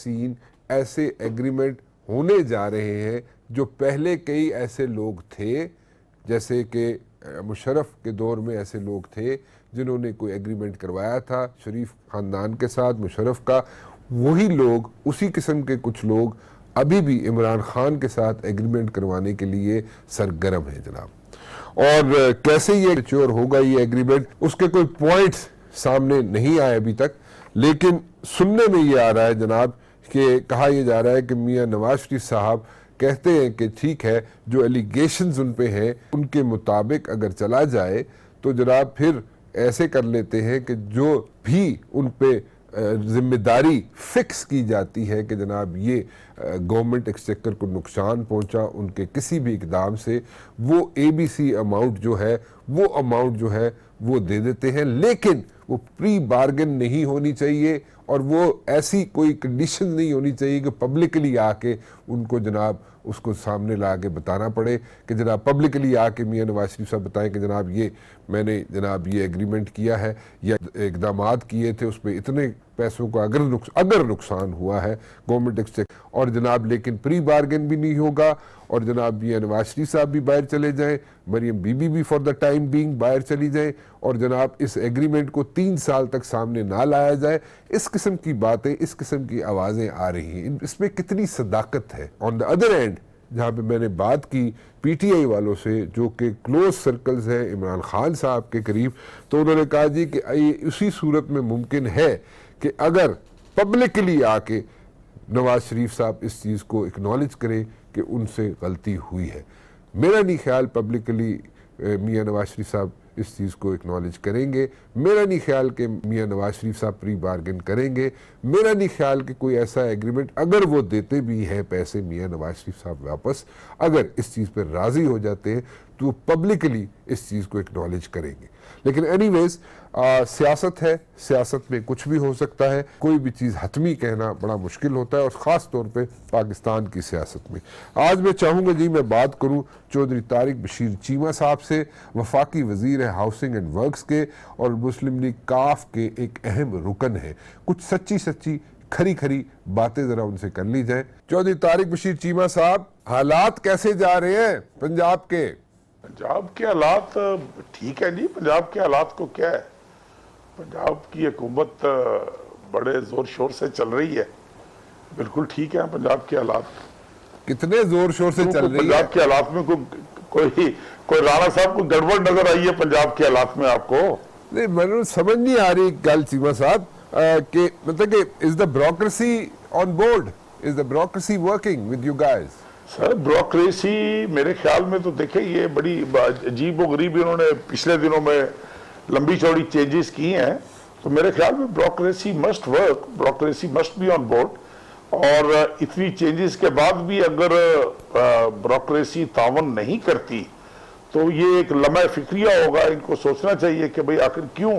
Scene ऐसे agreement होने जा रहे हैं जो पहले कई ऐसे लोग थे, जैसे कि मुशर्रफ के दौर में ऐसे लोग थे जिन्होंने कोई एग्रीमेंट करवाया था शरीफ ख़ानदान के साथ, मुशर्रफ का, वही लोग, उसी किस्म के कुछ लोग अभी भी इमरान खान के साथ एग्रीमेंट करवाने के लिए सरगर्म हैं जनाब। और कैसे ये मैच्योर होगा ये एग्रीमेंट, उसके कोई पॉइंट्स सामने नहीं आए अभी तक, लेकिन सुनने में ये आ रहा है जनाब कि कहा यह जा रहा है कि मियां नवाज शरीफ साहब कहते हैं कि ठीक है, जो एलिगेशंस उन पे हैं उनके मुताबिक अगर चला जाए तो जनाब फिर ऐसे कर लेते हैं कि जो भी उन पे जिम्मेदारी फिक्स की जाती है कि जनाब ये गवर्नमेंट एक्सचेकर को नुकसान पहुंचा उनके किसी भी इकदाम से, वो ABC अमाउंट जो है वो अमाउंट जो है वो दे देते हैं, लेकिन वो प्री बार्गेन नहीं होनी चाहिए और वो ऐसी कोई कंडीशन नहीं होनी चाहिए कि पब्लिकली आके उनको जनाब उसको सामने ला के बताना पड़े कि जनाब पब्लिकली आके मियां नवाज शरीफ साहब बताएं कि जनाब ये मैंने जनाब ये एग्रीमेंट किया है या इकदामात किए थे, उस पर इतने पैसों का अगर नुकसान हुआ है गवर्नमेंट एक्सचेकर, और जनाब लेकिन प्री बार्गेन भी नहीं होगा और जनाब मियां नवाज शरीफ साहब भी बाहर चले जाएं, मरियम बीबी भी फॉर द टाइम बीइंग बाहर चली जाए और जनाब इस एग्रीमेंट को 3 साल तक सामने ना लाया जाए। इस किस्म की बातें, इस किस्म की आवाज़ें आ रही हैं, इसमें कितनी सदाकत है? ऑन द अदर एंड जहाँ पे मैंने बात की PTI वालों से जो कि क्लोज सर्कल्स हैं इमरान खान साहब के करीब, तो उन्होंने कहा जी कि उसी सूरत में मुमकिन है कि अगर पब्लिकली आके नवाज शरीफ साहब इस चीज़ को एक्नॉलेज करें कि उनसे गलती हुई है। मेरा नहीं ख्याल पब्लिकली मियां नवाज शरीफ साहब इस चीज़ को एक्नॉलेज करेंगे, मेरा नहीं ख्याल कि मियां नवाज शरीफ साहब प्री बार्गेन करेंगे, मेरा नहीं ख्याल कि कोई ऐसा एग्रीमेंट, अगर वो देते भी हैं पैसे मियां नवाज शरीफ साहब वापस, अगर इस चीज़ पर राज़ी हो जाते हैं तो वो पब्लिकली इस चीज़ को एक्नॉलेज करेंगे। लेकिन एनीवेज सियासत है, सियासत में कुछ भी हो सकता है, कोई भी चीज़ हतमी कहना बड़ा मुश्किल होता है और ख़ास तौर पे पाकिस्तान की सियासत में। आज मैं चाहूँगा जी मैं बात करूँ चौधरी तारिक बशीर चीमा साहब से, वफाकी वज़ीर है हाउसिंग एंड वर्क्स के और मुस्लिम लीग काफ के एक अहम रुकन है। कुछ सच्ची खरी खरी बातें ज़रा उनसे कर ली जाए। चौधरी तारिक बशीर चीमा साहब, हालात कैसे जा रहे हैं पंजाब के? पंजाब के हालात ठीक है जी। पंजाब के हालात को क्या है, पंजाब की हुकूमत बड़े जोर शोर से चल रही है, बिल्कुल ठीक है पंजाब के हालात। कितने जोर शोर से चल रही है पंजाब के हालात में? कोई राणा साहब को गड़बड़ नजर आई है पंजाब के हालात में आपको? नहीं, मैंने समझ नहीं आ रही गल चीमा साहब कि मतलब कि is the bureaucracy on board, is the bureaucracy working with you guys? Sir bureaucracy मेरे ख्याल में तो देखिए ये बड़ी अजीब व गरीब इन्होंने पिछले दिनों में लंबी चौड़ी चेंजेस की हैं, तो मेरे ख्याल में bureaucracy must work, bureaucracy must be on board. और इतनी चेंजेस के बाद भी अगर ब्यूरोक्रेसी तावन नहीं करती तो ये एक लम्हा फिक्रिया होगा। इनको सोचना चाहिए कि भाई आखिर क्यों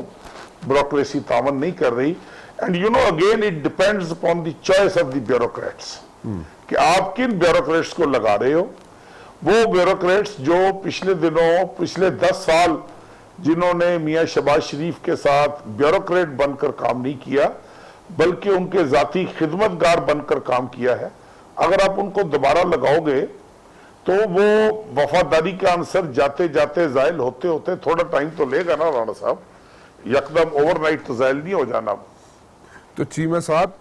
ब्यूरोक्रेसी तावन नहीं कर रही। And you know again it depends upon the choice of the bureaucrats कि आप किन ब्यूरोक्रेट्स को लगा रहे हो। वो ब्यूरोक्रेट्स जो पिछले दिनों, पिछले 10 साल जिन्होंने मियां शहबाज शरीफ के साथ ब्यूरोक्रेट बनकर काम नहीं किया बल्कि उनके जाती खिदमतगार बनकर काम किया है, अगर आप उनको दोबारा लगाओगे तो वो वफादारी का आंसर जाते जाते जायल होते होते थोड़ा टाइम तो लेगा ना राणा साहब, यकदम ओवरनाइट तो जायल नहीं हो जाना। तो चीमा साहब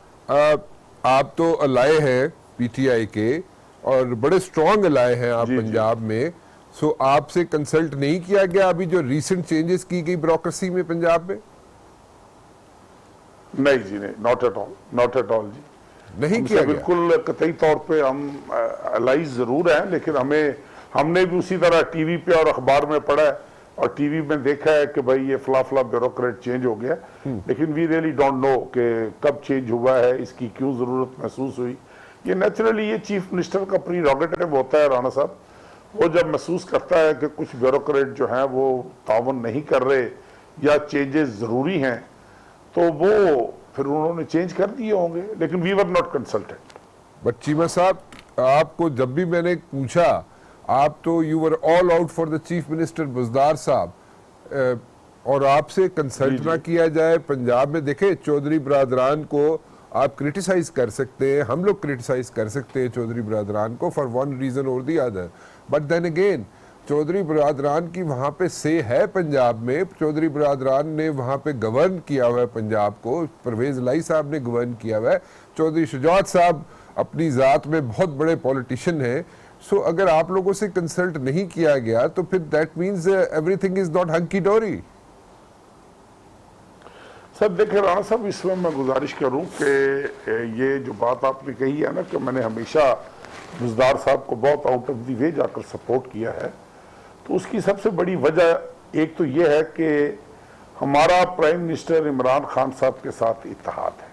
आप तो अलाए हैं PTI के और बड़े स्ट्रॉन्ग अलाए हैं आप पंजाब में, सो आपसे कंसल्ट नहीं किया गया अभी जो रीसेंट चेंजेस की गई ब्यूरोक्रेसी में पंजाब में? नहीं जी, नहीं, not at all, not at all जी, नहीं किया गया। बिल्कुल कतई तौर पे हम अलाइज जरूर हैं, लेकिन हमने भी उसी तरह टीवी पे और अखबार में पढ़ा है और टीवी में देखा है कि भाई ये फला ब्यूरोक्रेट चेंज हो गया, लेकिन वी रियली डोंट नो कि कब चेंज हुआ है, इसकी क्यों जरूरत महसूस हुई। ये नेचुरली ये चीफ मिनिस्टर का प्रीरोगेटिव होता है राणा साहब, वो जब महसूस करता है कि कुछ ब्यूरोक्रेट जो हैं वो तावन नहीं कर रहे या चेंजेस जरूरी हैं तो वो फिर उन्होंने चेंज कर दिए होंगे, लेकिन we were not consulted. But Cheema साहब आपको जब भी मैंने पूछा आप तो you were all out for the chief minister Buzdar साहब और आपसे कंसल्ट ना किया जाए। पंजाब में देखे चौधरी बरादरान को आप क्रिटिसाइज कर सकते हैं, हम लोग क्रिटिसाइज कर सकते हैं चौधरी बरादरान को फॉर वन रीज़न और the other, but then again Chaudhary बरादरान की वहाँ पे से है पंजाब में, चौधरी बरादरान ने वहाँ पे गवर्न किया हुआ है पंजाब को, परवेज़ लाई साहब ने गवर्न किया हुआ है, चौधरी शुजात साहब अपनी ज़ात में बहुत बड़े पॉलिटिशियन हैं। सो अगर आप लोगों से कंसल्ट नहीं किया गया तो फिर that means everything is not hunky dory. Sir देखिए राणा साहब, इसमें मैं गुजारिश करूं कि ये जो बात आपने कही है ना कि मैंने हमेशा बुज़दार साहब को बहुत आउट ऑफ द वे जाकर सपोर्ट किया है, तो उसकी सबसे बड़ी वजह एक तो ये है कि हमारा प्राइम मिनिस्टर इमरान खान साहब के साथ इत्तेहाद है।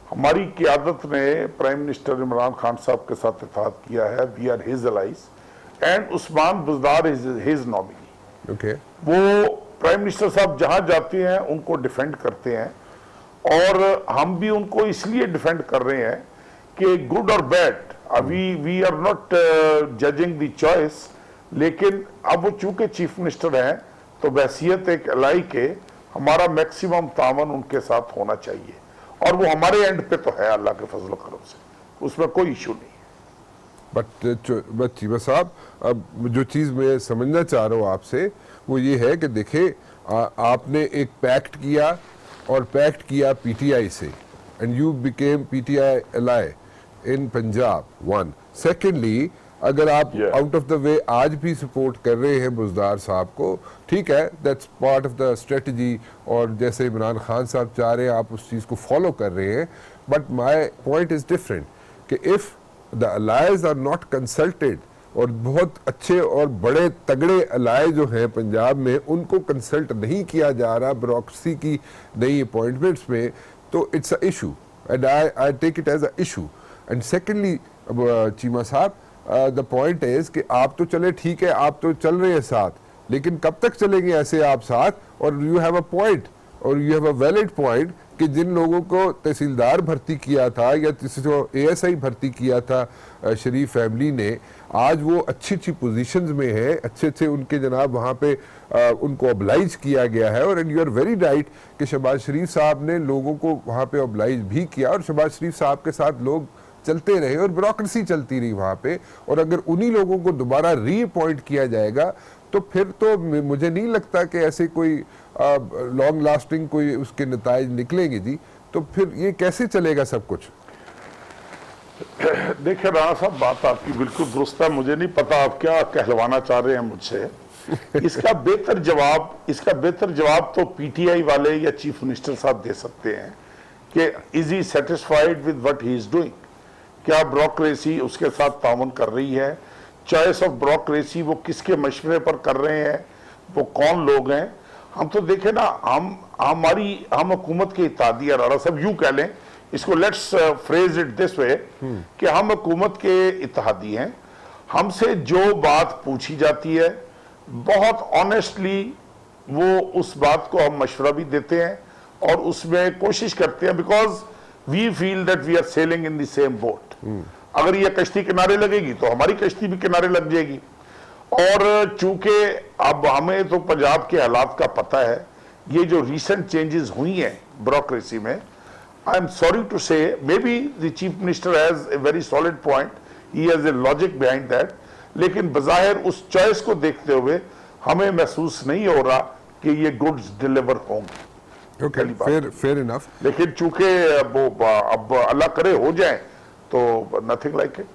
हमारी क़ियादत ने प्राइम मिनिस्टर इमरान खान साहब के साथ इत्तेहाद किया है। We are his allies and Usman Buzdar is his nominee. Okay, वो प्राइम मिनिस्टर साहब जहां जाते हैं उनको डिफेंड करते हैं, और हम भी उनको इसलिए डिफेंड कर रहे हैं कि गुड और bad we are not judging the choice, लेकिन अब वो चूंकि चीफ मिनिस्टर हैं तो बहसियत एक अलाई के हमारा मैक्सिमम तावन उनके साथ होना चाहिए, और वो हमारे एंड पे तो है अल्लाह के फजल करम से, उसमें कोई इशू नहीं। बट चीमा साहब, अब जो चीज़ मैं समझना चाह रहा हूँ आपसे वो ये है कि देखिए आपने एक पैक्ट किया, और पैक्ट किया पीटीआई से, and you became PTI ally in Punjab one. Secondly, अगर आप आउट ऑफ द वे आज भी सपोर्ट कर रहे हैं बुज़दार साहब को, ठीक है, that's part of the strategy, और जैसे इमरान खान साहब चाह रहे हैं आप उस चीज़ को फॉलो कर रहे हैं, but my point is different कि if the allies are not consulted, और बहुत अच्छे और बड़े तगड़े अलाय जो हैं पंजाब में उनको कंसल्ट नहीं किया जा रहा ब्यूरोक्रेसी की नई अपॉइंटमेंट्स में, तो it's a issue and I take it as a issue. And secondly Cheema साहब, द पॉइंट इज कि आप तो चले ठीक है, आप तो चल रहे हैं साथ, लेकिन कब तक चलेंगे ऐसे आप साथ? और यू हैव अ पॉइंट, और you have a valid point कि जिन लोगों को तहसीलदार भर्ती किया था या किसी को एएसआई भर्ती किया था शरीफ फैमिली ने, आज वो अच्छी अच्छी पोजीशंस में है, अच्छे अच्छे उनके जनाब वहाँ पे उनको ऑब्लाइज किया गया है। और and you are very right कि शहबाज शरीफ साहब ने लोगों को वहाँ पे ऑब्लाइज भी किया, और शहबाज शरीफ साहब के साथ लोग चलते रहे और ब्यूरोक्रेसी चलती रही वहाँ पे। और अगर उन्हीं लोगों को दोबारा रीअपॉइंट किया जाएगा तो फिर तो मुझे नहीं लगता कि ऐसे कोई लॉन्ग लास्टिंग कोई उसके नताइज निकलेंगे जी। तो फिर ये कैसे चलेगा सब कुछ? देखिए राणा साहब, बात आपकी बिल्कुल दुरुस्त है। मुझे नहीं पता आप क्या कहलवाना चाह रहे हैं मुझसे। इसका बेहतर जवाब तो पीटीआई वाले या चीफ मिनिस्टर साहब दे सकते हैं कि is he satisfied with what he is doing, क्या ब्यूरोक्रेसी उसके साथ ताउन कर रही है, चॉइस ऑफ ब्यूरोक्रेसी वो किसके मशवरे पर कर रहे हैं, वो कौन लोग हैं। हम तो देखें ना, हम हुकूमत के इत्तेहादी है राणा साहब, यूं कह लें इसको, let's phrase it this way कि हम हुकूमत के इत्तेहादी हैं। हमसे जो बात पूछी जाती है बहुत ऑनेस्टली वो उस बात को हम मशवरा भी देते हैं और उसमें कोशिश करते हैं, because we feel that we are sailing in the same boat. अगर ये कश्ती किनारे लगेगी तो हमारी कश्ती भी किनारे लग जाएगी। और चूंकि अब हमें तो पंजाब के हालात का पता है, ये जो रिसेंट चेंजेस हुई हैं ब्यूरोक्रेसी में, आई एम सॉरी टू से, may be the chief minister has a very solid point, he has a logic behind that, लेकिन बजाहिर उस चॉइस को देखते हुए हमें महसूस नहीं हो रहा कि ये गुड्स डिलीवर होंगे। Fair enough. लेकिन चूंकि अब अल्लाह करे हो जाए तो नथिंग लाइक इट।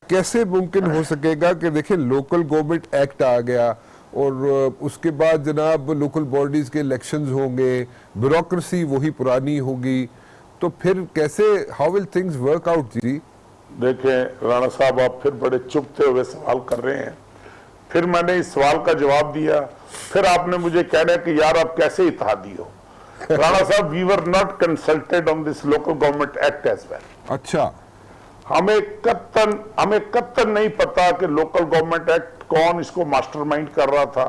कैसे मुमकिन हो सकेगा कि देखिए लोकल गवर्नमेंट एक्ट आ गया और उसके बाद जनाब लोकल बॉडीज के इलेक्शंस होंगे, ब्यूरोक्रेसी वही पुरानी होगी, तो फिर कैसे, how will things work out जी? देखें राणा साहब, आप फिर बड़े चुपते हुए सवाल कर रहे हैं। फिर मैंने इस सवाल का जवाब दिया, फिर आपने मुझे कह रहा कि यार आप कैसे इत्तेहादी हो। राणा साहब, we were not consulted on this local government act as well. अच्छा, हमें कत्तन नहीं पता कि लोकल गवर्नमेंट एक्ट कौन इसको मास्टरमाइंड कर रहा था,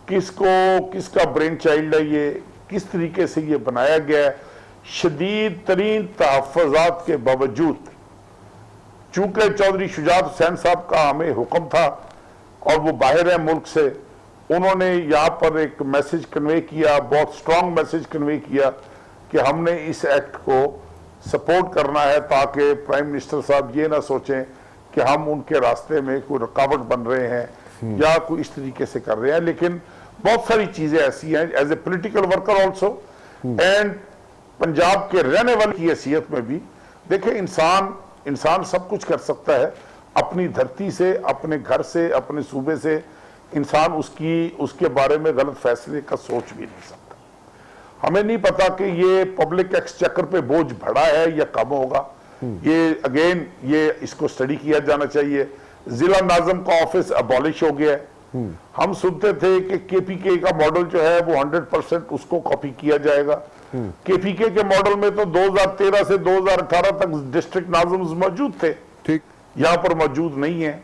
किसका ब्रेन चाइल्ड है ये, किस तरीके से ये बनाया गया है। शदीद तरीन तहफ़्फ़ुज़ात के बावजूद, चूंकि चौधरी शुजात हुसैन साहब का हमें हुक्म था और वो बाहर है मुल्क से, उन्होंने यहाँ पर एक मैसेज कन्वे किया, बहुत स्ट्रांग मैसेज कन्वे किया कि हमने इस एक्ट को सपोर्ट करना है, ताकि प्राइम मिनिस्टर साहब ये ना सोचें कि हम उनके रास्ते में कोई रुकावट बन रहे हैं या कोई इस तरीके से कर रहे हैं। लेकिन बहुत सारी चीजें ऐसी हैं, as a political worker also and Punjab के रहने वाले की हैसियत में भी, देखिए इंसान सब कुछ कर सकता है, अपनी धरती से, अपने घर से, अपने सूबे से इंसान उसके बारे में गलत फैसले का सोच भी नहीं सकता। हमें नहीं पता कि ये पब्लिक एक्सचेकर पे बोझ बढ़ा है या कम होगा, ये इसको स्टडी किया जाना चाहिए। जिला नाज़म का ऑफिस अबॉलिश हो गया है। हम सुनते थे कि केपीके का मॉडल जो है वो 100% उसको कॉपी किया जाएगा। केपीके के मॉडल में तो 2013 से 2018 तक डिस्ट्रिक्ट नाज़िम्स मौजूद थे, ठीक, यहां पर मौजूद नहीं है।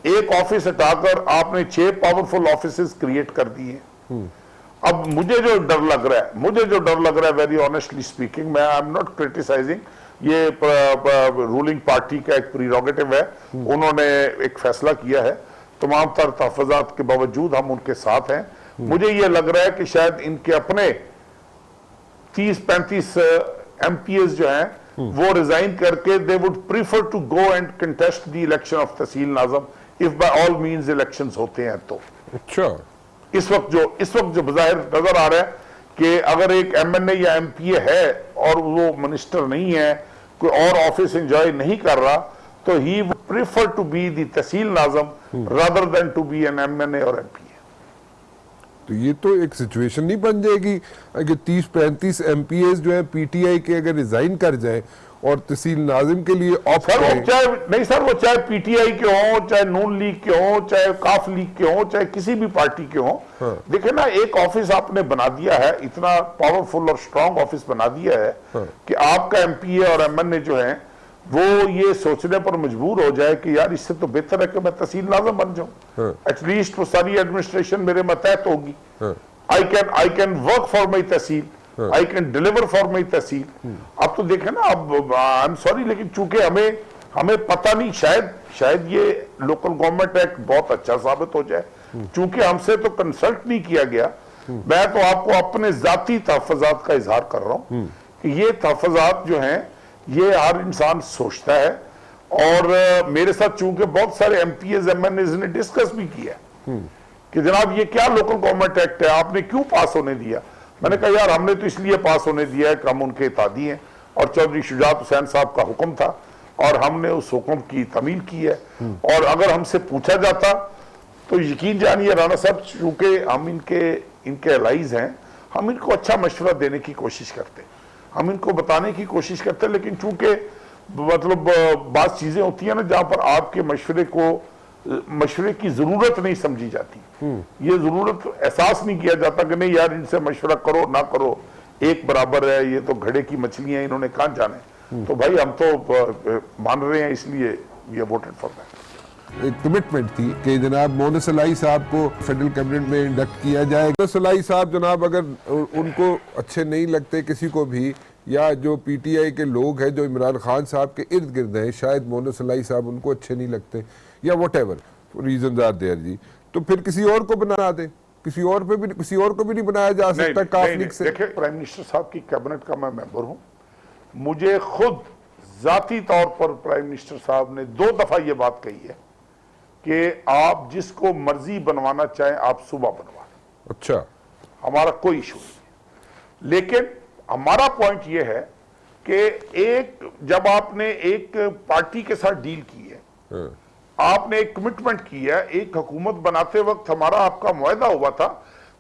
एक ऑफिस हटाकर आपने 6 पावरफुल ऑफिसेस क्रिएट कर दिए। अब मुझे जो डर लग रहा है वेरी ऑनेस्टली स्पीकिंग, मैं आई एम नॉट क्रिटिसाइजिंग, ये रूलिंग पार्टी का एक प्रीरोगेटिव है, उन्होंने एक फैसला किया है, तमाम तर तहफ़्फ़ुज़ात के बावजूद हम उनके साथ हैं। मुझे ये लग रहा है कि शायद इनके अपने 30-35 MPs जो हैं वो रिजाइन करके they would prefer to go and contest the election of tehsil nazim if by all means elections होते हैं तो। अच्छा, इस वक्त जो बज़ाहिर नजर आ रहा है कि अगर एक MNA या MPA है और वो मिनिस्टर नहीं है, कोई और ऑफिस एंजॉय नहीं कर रहा, तो he would prefer to be the tehsil nazim rather than to be an MNA और MPA। तो ये तो एक सिचुएशन नहीं बन जाएगी कि 30-35 MPs जो है PTI के अगर रिजाइन कर जाए और तहसील नाज़िम के लिए ऑप्ट करें? वो चाहे PTI के हों, चाहे नून लीग के हों, चाहे काफ लीग के हों, चाहे किसी भी पार्टी के हों। हाँ। देखिए ना, एक ऑफिस आपने बना दिया है, इतना पावरफुल और स्ट्रांग ऑफिस बना दिया है। हाँ। कि आपका MPA और MNA जो है वो ये सोचने पर मजबूर हो जाए कि यार इससे तो बेहतर है कि मैं तहसील नाज़िम बन जाऊं। एटलीस्ट वो सारी एडमिनिस्ट्रेशन मेरे मतहत होगी। I can work for my tehsil, I can deliver for my tehsil. अब तो देखें ना, अब आई एम सॉरी, लेकिन चूंकि हमें पता नहीं, शायद ये लोकल गवर्नमेंट एक्ट बहुत अच्छा साबित हो जाए। चूंकि हमसे तो कंसल्ट नहीं किया गया, मैं तो आपको अपने जाती तहफ़्फ़ुज़ात का इजहार कर रहा हूं कि ये तहफ़्फ़ुज़ात जो हैं ये हर इंसान सोचता है। और मेरे साथ चूंकि बहुत सारे MPs MNAs ने डिस्कस भी किया कि जनाब ये क्या लोकल गवर्नमेंट एक्ट है, आपने क्यों पास होने दिया। मैंने कहा यार हमने तो इसलिए पास होने दिया है कि हम उनके इत्यादी हैं और चौधरी शुजात हुसैन साहब का हुक्म था और हमने उस हुक्म की तमील की है। और अगर हमसे पूछा जाता तो यकीन जानिए राणा साहब, चूंकि हम इनके एलाइज हैं, हम इनको अच्छा मशवरा देने की कोशिश करते हैं, हम इनको बताने की कोशिश करते हैं। लेकिन चूंकि मतलब बात चीजें होती है ना जहां पर आपके मशवरे की जरूरत नहीं समझी जाती, ये जरूरत एहसास नहीं किया जाता कि नहीं यार इनसे मशवरा करो ना करो एक बराबर है, ये तो घड़े की मछलियां, इन्होंने कहां जाना है। तो भाई हम तो मान रहे हैं, इसलिए ये वोटेड फॉर दैट। एक कमिटमेंट थी कि जनाब मोहम्मद सलाई साहब को फेडरल कैबिनेट में इंडक्ट किया जाएगा। सलाई साहब जनाब अगर उनको अच्छे नहीं लगते किसी को भी, या जो PTI के लोग हैं जो इमरान खान साहब के इर्द गिर्द हैं, शायद मोहम्मद सलाई साहब उनको अच्छे नहीं लगते या whatever reason are there जी, तो फिर किसी और को बना दे, किसी और को भी नहीं बनाया जा सकता काफी से। देखिए प्राइम मिनिस्टर साहब की कैबिनेट का मैं मेंबर हूं, मुझे खुद जाती तौर पर प्राइम मिनिस्टर साहब ने 2 दफा ये बात कही है कि आप जिसको मर्जी बनवाना चाहें आप सुबह बनवा लें। अच्छा, हमारा कोई इशू नहीं। लेकिन हमारा पॉइंट यह है कि जब आपने एक पार्टी के साथ डील की है, आपने एक कमिटमेंट की है, एक हुकूमत बनाते वक्त हमारा आपका मुआहदा हुआ था,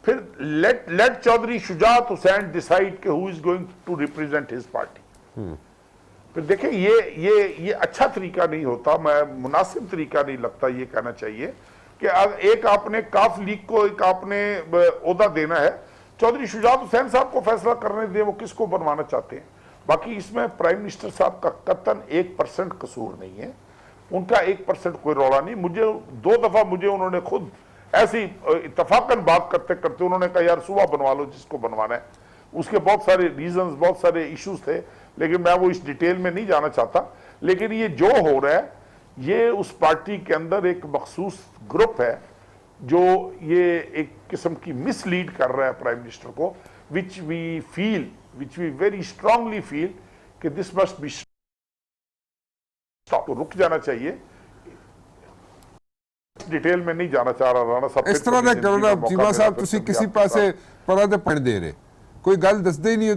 फिर लेट चौधरी शुजात हुसैन डिसाइड कि who is going to represent his party. फिर देखिए ये अच्छा तरीका नहीं होता, मैं मुनासिब तरीका नहीं लगता ये कहना चाहिए कि एक आपने काफ लीग को एक आपने ओहदा देना है, चौधरी शुजात हुसैन साहब को फैसला करने दे वो किसको बनवाना चाहते हैं। बाकी इसमें प्राइम मिनिस्टर साहब का कतन 1% कसूर नहीं है, उनका 1% कोई रौला नहीं। मुझे 2 दफा मुझे उन्होंने खुद ऐसी इत्तफाकन बात करते करते उन्होंने कहा यार सुबह बनवा लो जिसको बनवाना है। उसके बहुत सारे रीजंस, बहुत सारे इश्यूज थे, लेकिन मैं वो इस डिटेल में नहीं जाना चाहता। लेकिन ये जो हो रहा है ये उस पार्टी के अंदर एक मखसूस ग्रुप है जो ये एक किस्म की मिसलीड कर रहा है प्राइम मिनिस्टर को, which we very strongly feel कि दिस मस्ट बी स्टॉप, तो रुक जाना चाहिए। डिटेल में नहीं जाना चाह रहा राणा साहब। इस तरह ना करो ना चीमा साहब, तुसी किसी पासे परा दे पढ़ दे रहे, कोई गल दसदे ही नहीं।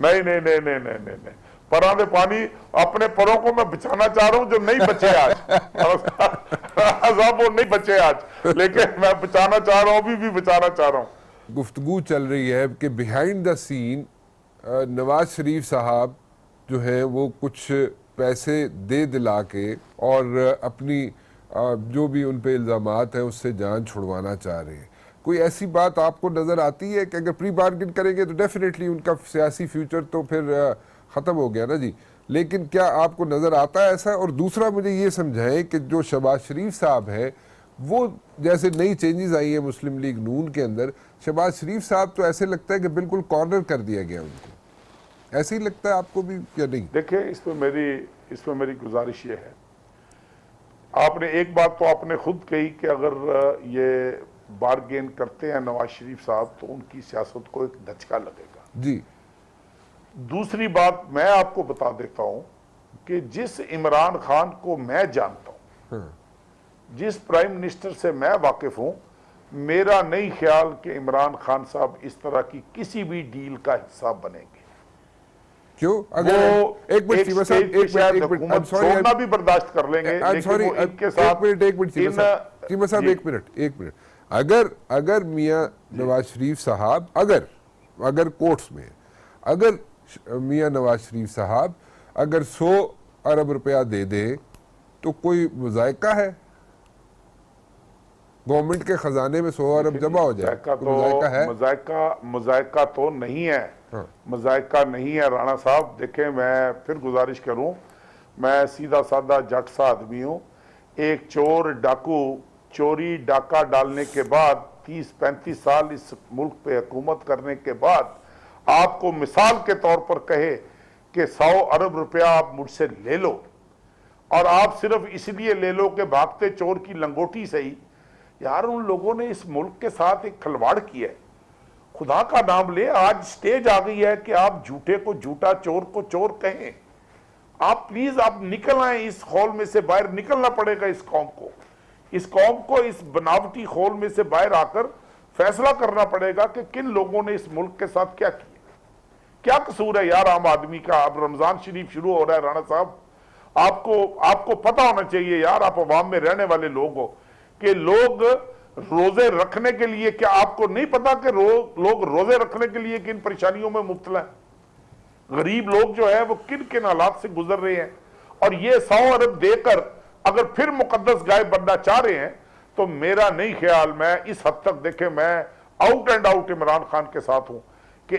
नहीं नहीं नहीं नहीं नहीं नहीं नहीं, परा दे पानी, अपने परों को मैं बचाना चाह रहा हूं जो नहीं बचे आज। साहब वो नहीं बचे आज, लेकिन मैं बचाना चाह रहा हूं, अभी भी बचाना चाह रहा हूं। गुफ्तगू चल रही है कि behind the scene Nawaz Sharif साहब जो है वो कुछ पैसे दे दिला के और अपनी जो भी उन पे इल्ज़ामात हैं उससे जान छुड़वाना चाह रहे हैं। कोई ऐसी बात आपको नज़र आती है कि अगर प्री बार्गेन करेंगे तो डेफिनेटली उनका सियासी फ्यूचर तो फिर ख़त्म हो गया ना जी, लेकिन क्या आपको नज़र आता है ऐसा? और दूसरा मुझे ये समझाएं कि जो शहबाज शरीफ साहब है वो, जैसे नई चेंजेस आई है मुस्लिम लीग नून के अंदर, शहबाज शरीफ साहब तो ऐसे लगता है कि बिल्कुल कॉर्नर कर दिया गया उनको, ऐसे ही लगता है आपको भी या नहीं? देखिए, इसमें मेरी गुजारिश ये है, आपने एक बात तो आपने खुद कही कि अगर ये बारगेन करते हैं नवाज शरीफ साहब तो उनकी सियासत को एक धचका लगेगा जी। दूसरी बात मैं आपको बता देता हूं कि जिस इमरान खान को मैं जानता हूं, जिस प्राइम मिनिस्टर से मैं वाकिफ हूं, मेरा नहीं ख्याल कि इमरान खान साहब इस तरह की किसी भी डील का हिस्सा बनेंगे। क्यों? अगर एक मिनट चीमा साहब, एक मिनट छोड़ना भी बर्दाश्त कर लेंगे, लेकिन वो इनके साथ चीमा साहब एक मिनट, अगर मियां नवाज शरीफ साहब अगर कोर्ट्स में, अगर मियां नवाज शरीफ साहब अगर 100 अरब रुपया दे दे तो कोई मुजायका है? गवर्नमेंट के खजाने में 100 अरब जमा हो जाए तो मुजायका है? मुजायका तो नहीं है। हाँ। मुजायका नहीं है राणा साहब। देखें, मैं फिर गुजारिश करूं, मैं सीधा साधा जट सा आदमी हूं। एक चोर डाकू चोरी डाका डालने के बाद 30-35 साल इस मुल्क पे हुकूमत करने के बाद आपको मिसाल के तौर पर कहे कि 100 अरब रुपया आप मुझसे ले लो, और आप सिर्फ इसलिए ले लो कि भागते चोर की लंगोटी से ही, यार उन लोगों ने इस मुल्क के साथ एक खिलवाड़ किया है। खुदा का नाम ले, आज स्टेज आ गई है कि आप झूठे को झूठा, चोर को चोर कहें। आप प्लीज आप निकल आए इस खौल में से, बाहर निकलना पड़ेगा इस कौम को। इस कौम को इस बनावटी खौल में से बाहर आकर फैसला करना पड़ेगा कि किन लोगों ने इस मुल्क के साथ क्या किया। क्या कसूर है यार आम आदमी का? अब रमजान शरीफ शुरू हो रहा है राणा साहब, आपको पता होना चाहिए यार, आप अवाम में रहने वाले लोग हो, कि लोग रोजे रखने के लिए, क्या आपको नहीं पता कि लोग रोजे रखने के लिए किन परेशानियों में मुब्तला है? गरीब लोग जो है वो किन किन हालात से गुजर रहे हैं, और ये 100 अरब देकर अगर फिर मुकद्दस गाय बनना चाह रहे हैं तो मेरा नहीं ख्याल, मैं इस हद तक, देखे मैं out and out Imran Khan के साथ हूं कि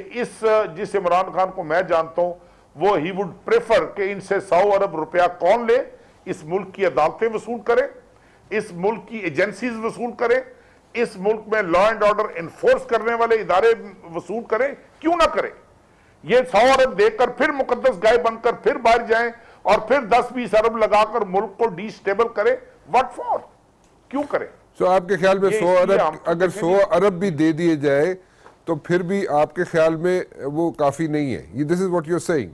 जिस इमरान खान को मैं जानता हूं वो ही वुड प्रेफर कि इनसे 100 अरब रुपया कौन ले, इस मुल्क की अदालतें वसूल करें, इस मुल्क की एजेंसीज वसूल करें, इस मुल्क में लॉ एंड ऑर्डर एनफोर्स करने वाले इदारे वसूल करें, क्यों ना करें? ये 100 अरब देकर फिर मुकद्दस गाय बनकर फिर बाहर जाएं और फिर 10-20 अरब लगाकर मुल्क को डिस्टेबल करें। What for? क्यों करें? तो आपके ख्याल में 100 अरब, अगर 100 अरब भी दे दिए जाए तो फिर भी आपके ख्याल में वो काफी नहीं है? This is what you are saying?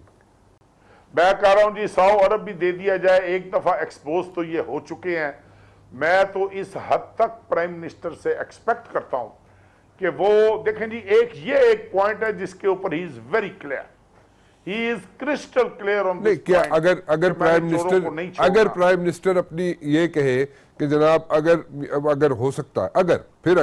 मैं कह रहा हूं जी 100 अरब भी दे दिया जाए, एक दफा एक्सपोज तो ये हो चुके हैं। मैं तो इस हद तक प्राइम मिनिस्टर से एक्सपेक्ट करता हूं कि वो, देखें जी, एक पॉइंट है जिसके ऊपर he is very clear, he is crystal clear on this. क्या अगर प्राइम मिनिस्टर अपनी ये कहे कि जनाब अगर हो सकता है, फिर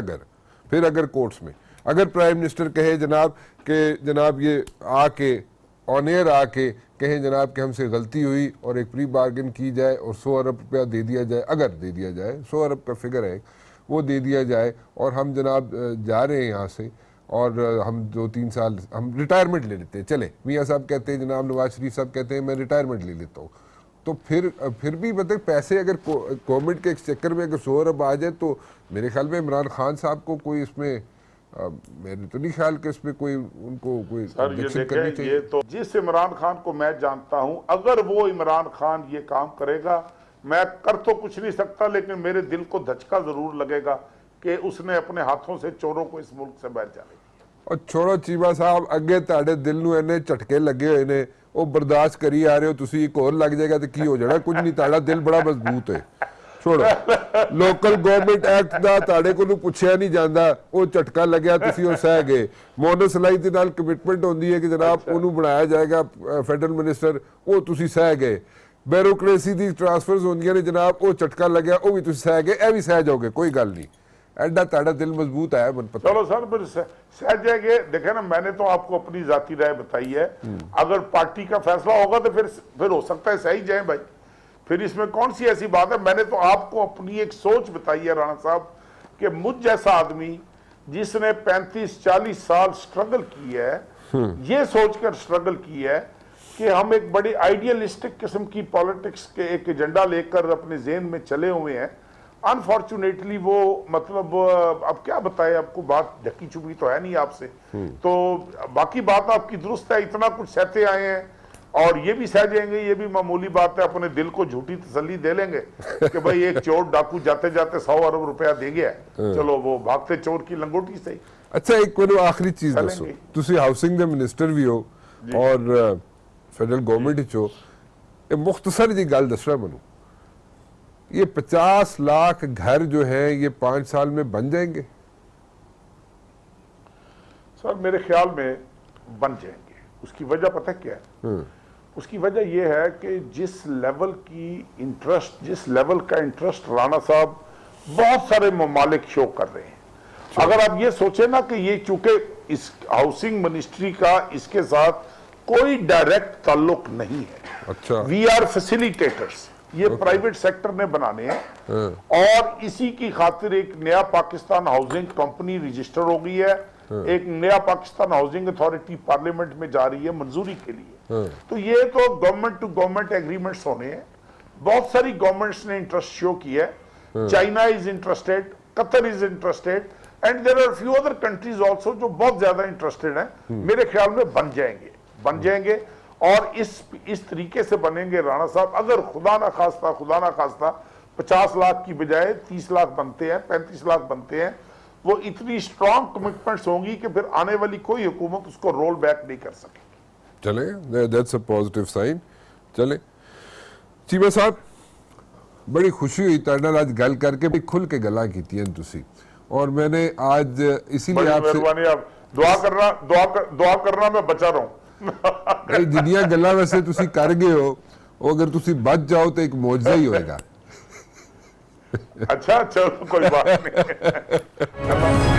अगर कोर्ट्स में अगर प्राइम मिनिस्टर कहे जनाब कि जनाब ये आके ऑन एयर आके कहें जनाब कि हमसे गलती हुई और एक प्री बार्गेन की जाए और 100 अरब रुपया दे दिया जाए, अगर दे दिया जाए, 100 अरब का फिगर है वो दे दिया जाए, और हम जनाब जा रहे हैं यहाँ से और हम 2-3 साल हम रिटायरमेंट ले लेते हैं, चले मियाँ साहब कहते हैं, जनाब नवाज शरीफ साहब कहते हैं मैं रिटायरमेंट ले लेता हूँ, तो फिर भी मतलब पैसे अगर गवर्नमेंट के चक्कर में अगर 100 अरब आ जाए तो मेरे ख्याल में इमरान खान साहब को कोई इसमें मेरे तो नहीं ख्याल कि इसमें कोई उनको कोई सर ये देखें, ये तो जिस इमरान खान को मैं जानता हूं, अगर वो इमरान खान ये काम करेगा, मैं कर तो कुछ नहीं सकता, लेकिन मेरे दिल को धचका जरूर लगेगा कि उसने अपने हाथों से चोरों को इस मुल्क से बाहर जाने। और छोड़ो चीमा साहब, अगे तुहाडे दिल नूं इन्ने झटके लगे हुए ने, वो बर्दाश्त करी आ रहे हो तुसी, एक होर लग जाएगा तो की हो जाना, कुछ नहीं, तुहाडा दिल बड़ा मजबूत है। छोड़ो, लोकल गवर्नमेंट एक्ट दा तुहाडे कोलों पुछया नहीं जांदा, वो झटका लग्या तुसी वो सह गए। मोनोसलाई दे नाल कमिटमेंट होंदी है कि जनाब ओनू बनाया जाएगा फेडरल मिनिस्टर, वो तुसी सह गए। ब्यूरोक्रेसी दी ट्रांसफर्स होंदियां ने जनाब, वो झटका लग्या, वो भी तुसी सह गए, ए भी सह जाओगे, कोई गल नहीं। एडा तुहाडा दिल मजबूत है, मन पता। चलो सर, फिर सह जाएंगे। देखे ना, मैंने तो आपको अपनी जाती राय बताई है, अगर पार्टी का फैसला होगा तो फिर हो सकता है सही जाए भाई, फिर इसमें कौन सी ऐसी बात है। मैंने तो आपको अपनी एक सोच बताई है राणा साहब, कि मुझ जैसा आदमी जिसने 35-40 साल स्ट्रगल की है, ये सोचकर स्ट्रगल की है कि हम एक बड़ी आइडियलिस्टिक किस्म की पॉलिटिक्स के एक एजेंडा लेकर अपने जेहन में चले हुए हैं। अनफॉर्चुनेटली वो मतलब अब क्या बताए आपको, बात ढकी छुपी तो है नहीं आपसे। तो बाकी बात आपकी दुरुस्त है, इतना कुछ सहते आए हैं और ये भी सह जाएंगे, ये भी मामूली बात है। अपने दिल को झूठी तसल्ली दे लेंगे कि भाई एक चोर डाकू जाते जाते 100 अरब रुपया दे गया, चलो वो भागते चोर की लंगोटी सही। अच्छा, एक मैनू आखिरी चीज दसो, तुसी हाउसिंग दे मिनिस्टर भी हो और फेडरल गवर्नमेंट हो, ये मुख्तसर जी गल दसना मैनू, ये 50 लाख घर जो है ये 5 साल में बन जाएंगे? सर मेरे ख्याल में बन जाएंगे। उसकी वजह पता क्या है? उसकी वजह यह है कि जिस लेवल का इंटरेस्ट राणा साहब बहुत सारे ममालिक शो कर रहे हैं। अगर आप ये सोचे ना कि ये चूंकि इस हाउसिंग मिनिस्ट्री का इसके साथ कोई डायरेक्ट ताल्लुक नहीं है, अच्छा, वी आर फैसिलिटेटर्स, ये प्राइवेट सेक्टर ने बनाने हैं और इसी की खातिर एक नया पाकिस्तान हाउसिंग कंपनी रजिस्टर हो गई है, एक नया पाकिस्तान हाउसिंग अथॉरिटी पार्लियामेंट में जा रही है मंजूरी के लिए। तो ये तो गवर्नमेंट टू गवर्नमेंट एग्रीमेंट्स होने हैं। बहुत सारी गवर्नमेंट्स ने इंटरेस्ट शो किया है, China is interested, Qatar is interested and there are few other countries also जो बहुत ज्यादा इंटरेस्टेड हैं। मेरे ख्याल में बन जाएंगे और इस तरीके से बनेंगे राणा साहब, अगर खुदा ना खास्ता 50 लाख की बजाय 30 लाख बनते हैं, 35 लाख बनते हैं, वो इतनी स्ट्रॉन्ग कमिटमेंट्स होंगी कि फिर आने वाली कोई हुकूमत उसको रोल बैक नहीं कर सकेगी। चले, दैट्स अ पॉजिटिव साइन। चले चीमा साहब, बड़ी खुशी हुई तुहाडे नाल आज गल करके, बड़ी खुल के गल्लां कीतियां तुसी, और मैंने आज इसीलिए आपसे दुआ करना मैं बचा रहा हूं। जिन्नियां गल्लां वैसे तुसी कर गए हो, वो अगर तुसी बच जाओ तो एक मौजज़ा ही होएगा। अच्छा चलो कोई बात नहीं।